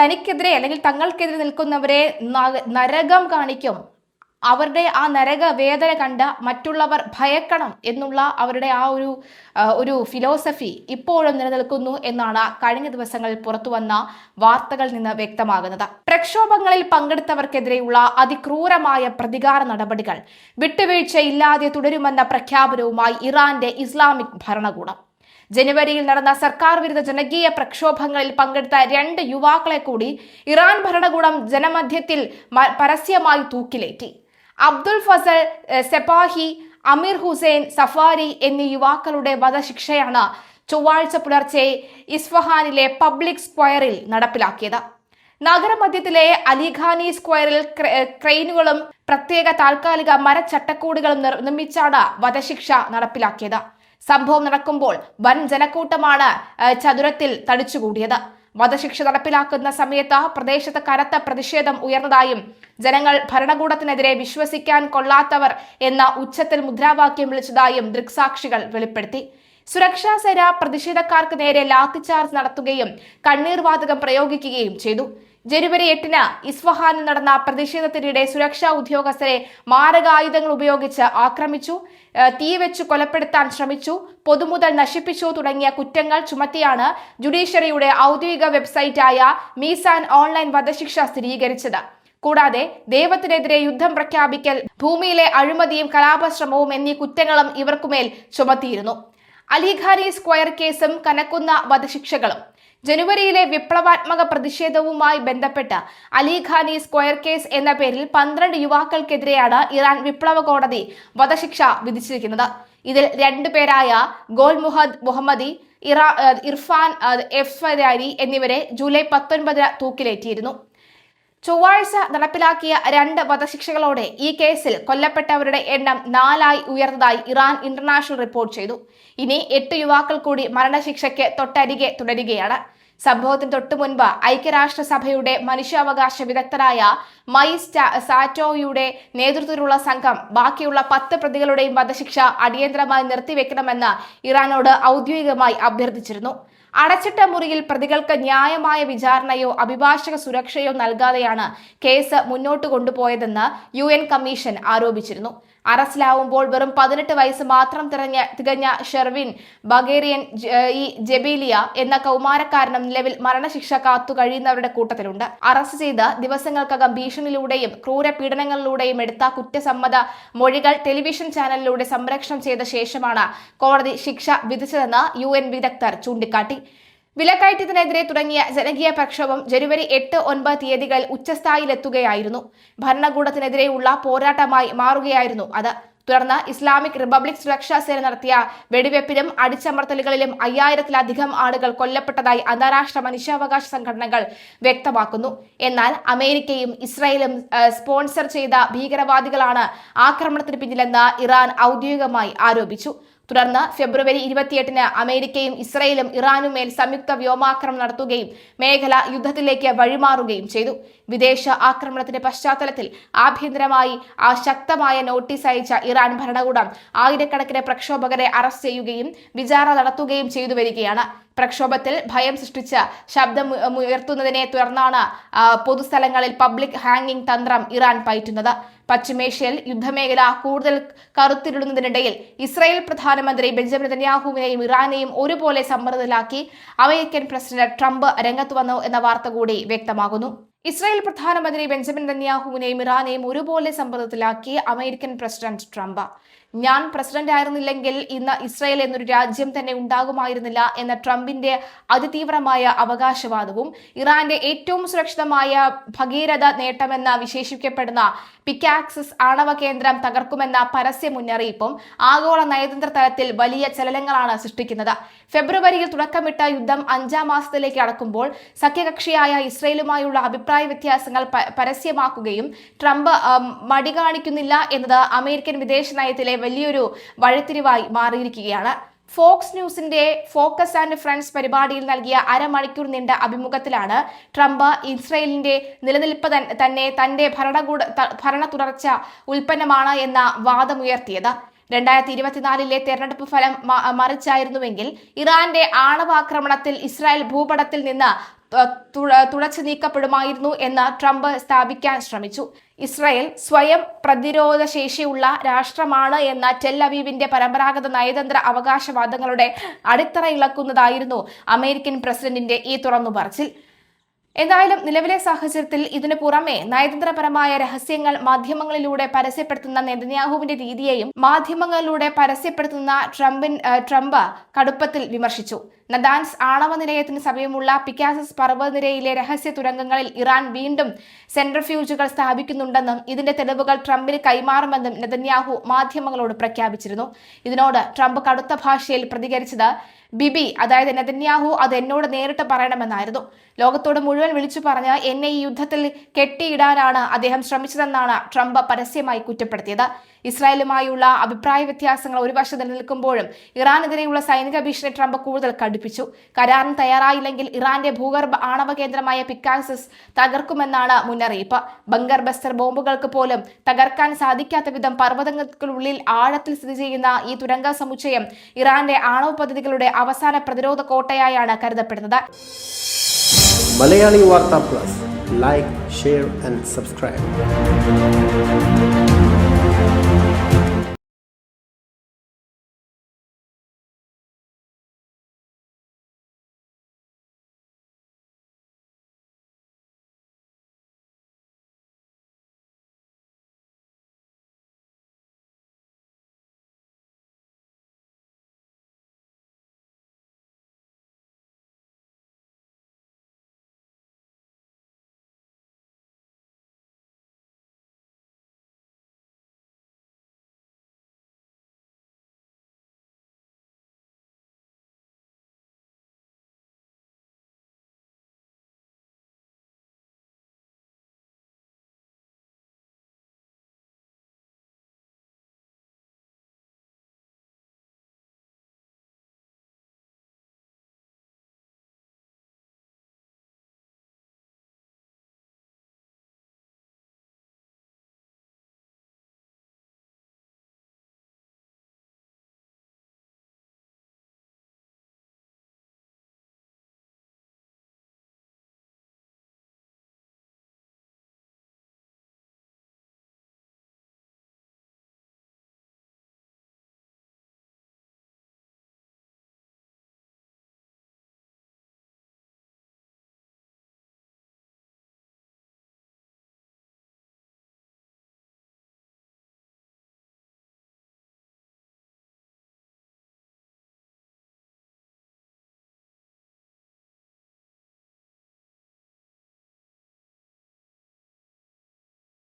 തനിക്കെതിരെ അല്ലെങ്കിൽ തങ്ങൾക്കെതിരെ നിൽക്കുന്നവരെ നരകം കാണിക്കും. അവരുടെ ആ നരക വേദന കണ്ട് മറ്റുള്ളവർ ഭയക്കണം എന്നുള്ള അവരുടെ ആ ഒരു ഫിലോസഫി ഇപ്പോഴും നിലനിൽക്കുന്നു എന്നാണ് കഴിഞ്ഞ ദിവസങ്ങളിൽ പുറത്തുവന്ന വാർത്തകളിൽ നിന്ന് വ്യക്തമാകുന്നത്. പ്രക്ഷോഭങ്ങളിൽ പങ്കെടുത്തവർക്കെതിരെയുള്ള അതിക്രൂരമായ പ്രതികാര നടപടികൾ വിട്ടുവീഴ്ചയില്ലാതെ തുടരുമെന്ന പ്രഖ്യാപനവുമായി ഇറാന്റെ ഇസ്ലാമിക് ഭരണകൂടം. ജനുവരിയിൽ നടന്ന സർക്കാർ വിരുദ്ധ ജനകീയ പ്രക്ഷോഭങ്ങളിൽ പങ്കെടുത്ത 2 യുവാക്കളെ കൂടി ഇറാൻ ഭരണകൂടം ജനമധ്യത്തിൽ പരസ്യമായി തൂക്കിലേറ്റി. അബ്ദുൽ ഫസൽ സെപാഹി, അമീർ ഹുസൈൻ സഫാരി എന്നീ യുവാക്കളുടെ വധശിക്ഷയാണ് ചൊവ്വാഴ്ച പുലർച്ചെ ഇസ്ഫഹാനിലെ പബ്ലിക് സ്ക്വയറിൽ നടപ്പിലാക്കിയത്. നഗരമധ്യത്തിലെ അലിഖാനി സ്ക്വയറിൽ ക്രെയിനുകളും പ്രത്യേക താൽക്കാലിക മരച്ചട്ടക്കൂടുകളും നിർമ്മിച്ചാണ് വധശിക്ഷ നടപ്പിലാക്കിയത്. സംഭവം നടക്കുമ്പോൾ വൻ ജനക്കൂട്ടമാണ് ചതുരത്തിൽ തടിച്ചുകൂടിയത്. വധശിക്ഷ നടപ്പിലാക്കുന്ന സമയത്ത് പ്രദേശത്ത് കനത്ത പ്രതിഷേധം ഉയർന്നതായും ജനങ്ങൾ ഭരണകൂടത്തിനെതിരെ വിശ്വസിക്കാൻ കൊള്ളാത്തവർ എന്ന ഉച്ചത്തിൽ മുദ്രാവാക്യം വിളിച്ചതായും ദൃക്സാക്ഷികൾ വെളിപ്പെടുത്തി. സുരക്ഷാ സേന പ്രതിഷേധക്കാർക്ക് നേരെ ലാത്തിചാർജ് നടത്തുകയും കണ്ണീർ വാതകം പ്രയോഗിക്കുകയും ചെയ്തു. ജനുവരി 8-ന് ഇസ്ഫഹാനിൽ നടന്ന പ്രതിഷേധത്തിനിടെ സുരക്ഷാ ഉദ്യോഗസ്ഥരെ മാരകായുധങ്ങൾ ഉപയോഗിച്ച് ആക്രമിച്ചു, തീവെച്ചു കൊലപ്പെടുത്താൻ ശ്രമിച്ചു, പൊതുമുതൽ നശിപ്പിച്ചു തുടങ്ങിയ കുറ്റങ്ങൾ ചുമത്തിയാണ് ജുഡീഷ്യറിയുടെ ഔദ്യോഗിക വെബ്സൈറ്റായ മീസാൻ ഓൺലൈൻ വധശിക്ഷ സ്ഥിരീകരിച്ചത്. കൂടാതെ ദൈവത്തിനെതിരെ യുദ്ധം പ്രഖ്യാപിക്കൽ, ഭൂമിയിലെ അഴിമതിയും കലാപശ്രമവും എന്നീ കുറ്റങ്ങളും ഇവർക്കുമേൽ ചുമത്തിയിരുന്നു. അലിഖാനി സ്ക്വയർ കേസും കനക്കുന്ന വധശിക്ഷകളും. ജനുവരിയിലെ വിപ്ലവാത്മക പ്രതിഷേധവുമായി ബന്ധപ്പെട്ട് അലിഖാനി സ്ക്വയർ കേസ് എന്ന പേരിൽ 12 യുവാക്കൾക്കെതിരെയാണ് ഇറാൻ വിപ്ലവ കോടതി വധശിക്ഷ വിധിച്ചിരിക്കുന്നത്. ഇതിൽ 2 പേരായ ഗോൽ മുഹമ്മദി, ഇർഫാൻ എഫ്സരി എന്നിവരെ ജൂലൈ 19-ന് തൂക്കിലേറ്റിയിരുന്നു. ചൊവ്വാഴ്ച നടപ്പിലാക്കിയ 2 വധശിക്ഷകളോടെ ഈ കേസിൽ കൊല്ലപ്പെട്ടവരുടെ എണ്ണം 4 ഉയർന്നതായി ഇറാൻ ഇന്റർനാഷണൽ റിപ്പോർട്ട് ചെയ്തു. ഇനി 8 യുവാക്കൾ കൂടി മരണശിക്ഷയ്ക്ക് തൊട്ടരികെ തുടരുകയാണ്. സംഭവത്തിന് തൊട്ടു മുൻപ് ഐക്യരാഷ്ട്രസഭയുടെ മനുഷ്യാവകാശ വിദഗ്ധരായ മൈ സാറ്റോയുടെ നേതൃത്വത്തിലുള്ള സംഘം ബാക്കിയുള്ള 10 പ്രതികളുടെയും വധശിക്ഷ അടിയന്തരമായി നിർത്തിവെക്കണമെന്ന് ഇറാനോട് ഔദ്യോഗികമായി അഭ്യർത്ഥിച്ചിരുന്നു. അടച്ചിട്ട മുറിയിൽ പ്രതികൾക്ക് ന്യായമായ വിചാരണയോ അഭിഭാഷക സുരക്ഷയോ നൽകാതെയാണ് കേസ് മുന്നോട്ട് കൊണ്ടുപോയതെന്ന് UN കമ്മീഷൻ ആരോപിച്ചിരുന്നു. അറസ്റ്റിലാവുമ്പോൾ വെറും 18 വയസ്സ് മാത്രം തികഞ്ഞ ഷെർവിൻ ബഗേറിയൻ ജബീലിയ എന്ന കൗമാരക്കാരനും നിലവിൽ മരണശിക്ഷ കാത്തു കഴിയുന്നവരുടെ കൂട്ടത്തിലുണ്ട്. അറസ്റ്റ് ചെയ്ത് ദിവസങ്ങൾക്കകം ഭീഷണിയിലൂടെയും ക്രൂരപീഡനങ്ങളിലൂടെയും എടുത്ത കുറ്റസമ്മത മൊഴികൾ ടെലിവിഷൻ ചാനലിലൂടെ സംപ്രേഷണം ചെയ്ത ശേഷമാണ് കോടതി ശിക്ഷ വിധിച്ചതെന്ന് UN വിദഗ്ധർ ചൂണ്ടിക്കാട്ടി. വിലക്കയറ്റത്തിനെതിരെ തുടങ്ങിയ ജനകീയ പ്രക്ഷോഭം ജനുവരി 8-9 തീയതികളിൽ ഉച്ചസ്ഥായിലെത്തുകയായിരുന്നു. ഭരണകൂടത്തിനെതിരെയുള്ള പോരാട്ടമായി മാറുകയായിരുന്നു അത്. തുടർന്ന് ഇസ്ലാമിക് റിപ്പബ്ലിക് സുരക്ഷാ സേന നടത്തിയ വെടിവെപ്പിലും അടിച്ചമർത്തലുകളിലും 5000-ലധികം ആളുകൾ കൊല്ലപ്പെട്ടതായി അന്താരാഷ്ട്ര മനുഷ്യാവകാശ സംഘടനകൾ വ്യക്തമാക്കുന്നു. എന്നാൽ അമേരിക്കയും ഇസ്രായേലും സ്പോൺസർ ചെയ്ത ഭീകരവാദികളാണ് ആക്രമണത്തിന് പിന്നിലെന്ന് ഇറാൻ ഔദ്യോഗികമായി ആരോപിച്ചു. തുടർന്ന് ഫെബ്രുവരി 28-ന് അമേരിക്കയും ഇസ്രായേലും ഇറാനുമേൽ സംയുക്ത വ്യോമാക്രമണം നടത്തുകയും മേഖല യുദ്ധത്തിലേക്ക് വഴിമാറുകയും ചെയ്തു. വിദേശ ആക്രമണത്തിന്റെ പശ്ചാത്തലത്തിൽ ആഭ്യന്തരമായി ശക്തമായ നോട്ടീസ് അയച്ച ഇറാൻ ഭരണകൂടം ആയിരക്കണക്കിന് പ്രക്ഷോഭകരെ അറസ്റ്റ് ചെയ്യുകയും വിചാരണ നടത്തുകയും ചെയ്തു വരികയാണ്. പ്രക്ഷോഭത്തിൽ ഭയം സൃഷ്ടിച്ച് ശബ്ദമുയർത്തുന്നതിനെ തുടർന്നാണ് പൊതുസ്ഥലങ്ങളിൽ പബ്ലിക് ഹാങ്ങിംഗ് തന്ത്രം ഇറാൻ പയറ്റുന്നത്. പശ്ചിമേഷ്യയിൽ യുദ്ധമേഖല കൂടുതൽ കറുത്തിരുന്നതിനിടയിൽ ഇസ്രായേൽ പ്രധാനമന്ത്രി ബെഞ്ചമിൻ നെതന്യാഹുവിനെയും ഇറാനെയും ഒരുപോലെ സമ്മർദ്ദത്തിലാക്കി അമേരിക്കൻ പ്രസിഡന്റ് ട്രംപ് രംഗത്ത് വന്നു എന്ന വാർത്ത കൂടി വ്യക്തമാകുന്നു. ഇസ്രായേൽ പ്രധാനമന്ത്രി ബെഞ്ചമിൻ നെതന്യാഹുവിനെയും ഇറാനെയും ഒരുപോലെ സമ്മർദ്ദത്തിലാക്കി അമേരിക്കൻ പ്രസിഡന്റ് ട്രംപ്. ഞാൻ പ്രസിഡന്റ് ആയിരുന്നില്ലെങ്കിൽ ഇന്ന് ഇസ്രായേൽ എന്നൊരു രാജ്യം തന്നെ ഉണ്ടാകുമായിരുന്നില്ല എന്ന ട്രംപിന്റെ അതിതീവ്രമായ അവകാശവാദവും ഇറാന്റെ ഏറ്റവും സുരക്ഷിതമായ ഭഗീരഥ നേട്ടമെന്ന് വിശേഷിപ്പിക്കപ്പെടുന്ന പിക്കാക്സസ് ആണവ കേന്ദ്രം തകർക്കുമെന്ന പരസ്യ മുന്നറിയിപ്പും ആഗോള നയതന്ത്ര തലത്തിൽ വലിയ ചലനങ്ങളാണ് സൃഷ്ടിക്കുന്നത്. ഫെബ്രുവരിയിൽ തുടക്കമിട്ട യുദ്ധം 5-ാം മാസത്തിലേക്ക് കടക്കുമ്പോൾ സഖ്യകക്ഷിയായ ഇസ്രായേലുമായുള്ള അഭിപ്രായ വ്യത്യാസങ്ങൾ പരസ്യമാക്കുകയും ട്രംപ് മടി കാണിക്കുന്നില്ല എന്നത് അമേരിക്കൻ വിദേശ നയത്തിലെ വലിയൊരു വഴിത്തിരിവായി മാറിയിരിക്കുകയാണ്. ഫോക്സ് ന്യൂസിന്റെ ഫോക്കസ് ആൻഡ് ഫ്രണ്ട്സ് പരിപാടിയിൽ നൽകിയ അരമണിക്കൂർ നീണ്ട അഭിമുഖത്തിലാണ് ട്രംപ് ഇസ്രായേലിന്റെ നിലനിൽപ്പ് തന്നെ തന്റെ ഭരണ തുടർച്ച ഉൽപ്പന്നമാണ് എന്ന വാദമുയർത്തിയത്. 2024-ലെ തെരഞ്ഞെടുപ്പ് ഫലം മറിച്ചായിരുന്നുവെങ്കിൽ ഇറാന്റെ ആണവാക്രമണത്തിൽ ഇസ്രായേൽ ഭൂപടത്തിൽ നിന്ന് തുടച്ചു നീക്കപ്പെടുമായിരുന്നു എന്ന് ട്രംപ് സ്ഥാപിക്കാൻ ശ്രമിച്ചു. ഇസ്രായേൽ സ്വയം പ്രതിരോധ ശേഷിയുള്ള രാഷ്ട്രമാണ് എന്ന ടെൽ അവീവിന്റെ പരമ്പരാഗത നയതന്ത്ര അവകാശവാദങ്ങളുടെ അടിത്തറ ഇളക്കുന്നതായിരുന്നു അമേരിക്കൻ പ്രസിഡന്റിന്റെ ഈ തുറന്നുപറച്ചിൽ. എന്തായാലും നിലവിലെ സാഹചര്യത്തിൽ ഇതിനു പുറമെ നയതന്ത്രപരമായ രഹസ്യങ്ങൾ മാധ്യമങ്ങളിലൂടെ പരസ്യപ്പെടുത്തുന്ന നെതന്യാഹുവിന്റെ രീതിയെയും മാധ്യമങ്ങളിലൂടെ പരസ്യപ്പെടുത്തുന്ന ട്രംപ് കടുപ്പത്തിൽ വിമർശിച്ചു. നദാൻസ് ആണവ നിലയത്തിന് സമീപമുള്ള പിക്കാസസ് പർവ്വതനിരയിലെ രഹസ്യ തുരങ്കങ്ങളിൽ ഇറാൻ വീണ്ടും സെൻട്രിഫ്യൂജുകൾ സ്ഥാപിക്കുന്നുണ്ടെന്നും ഇതിന്റെ തെളിവുകൾ ട്രംപിന് കൈമാറുമെന്നും നെതന്യാഹു മാധ്യമങ്ങളോട് പ്രഖ്യാപിച്ചിരുന്നു. ഇതിനോട് ട്രംപ് കടുത്ത ഭാഷയിൽ പ്രതികരിച്ചത് ബിബി, അതായത് നെതന്യാഹു, അത് എന്നോട് നേരിട്ട് പറയണമെന്നായിരുന്നു. ലോകത്തോട് മുഴുവൻ വിളിച്ചു പറഞ്ഞ് എന്നെ ഈ യുദ്ധത്തിൽ കെട്ടിയിടാനാണ് അദ്ദേഹം ശ്രമിച്ചതെന്നാണ് ട്രംപ് പരസ്യമായി കുറ്റപ്പെടുത്തിയത്. ഇസ്രായേലുമായുള്ള അഭിപ്രായ വ്യത്യാസങ്ങൾ ഒരു വശത്ത് നിലനിൽക്കുമ്പോഴും ഇറാനെതിരെയുള്ള സൈനിക ഭീഷണി ട്രംപ് കൂടുതൽ കടുപ്പിച്ചു. കരാറിന് തയ്യാറായില്ലെങ്കിൽ ഇറാന്റെ ഭൂഗർഭ ആണവ കേന്ദ്രമായ പിക്കാസസ് തകർക്കുമെന്നാണ് മുന്നറിയിപ്പ്. ബങ്കർ ബസ്റ്റർ ബോംബുകൾക്ക് പോലും തകർക്കാൻ സാധിക്കാത്ത വിധം പർവ്വതങ്ങൾക്കുള്ളിൽ ആഴത്തിൽ സ്ഥിതി ചെയ്യുന്ന ഈ തുരങ്ക സമുച്ചയം ഇറാന്റെ ആണവ പദ്ധതികളുടെ അവസാന പ്രതിരോധ കോട്ടയായാണ് കരുതപ്പെടുന്നത്. മലയാളി വാർത്താ plus, like, share and subscribe.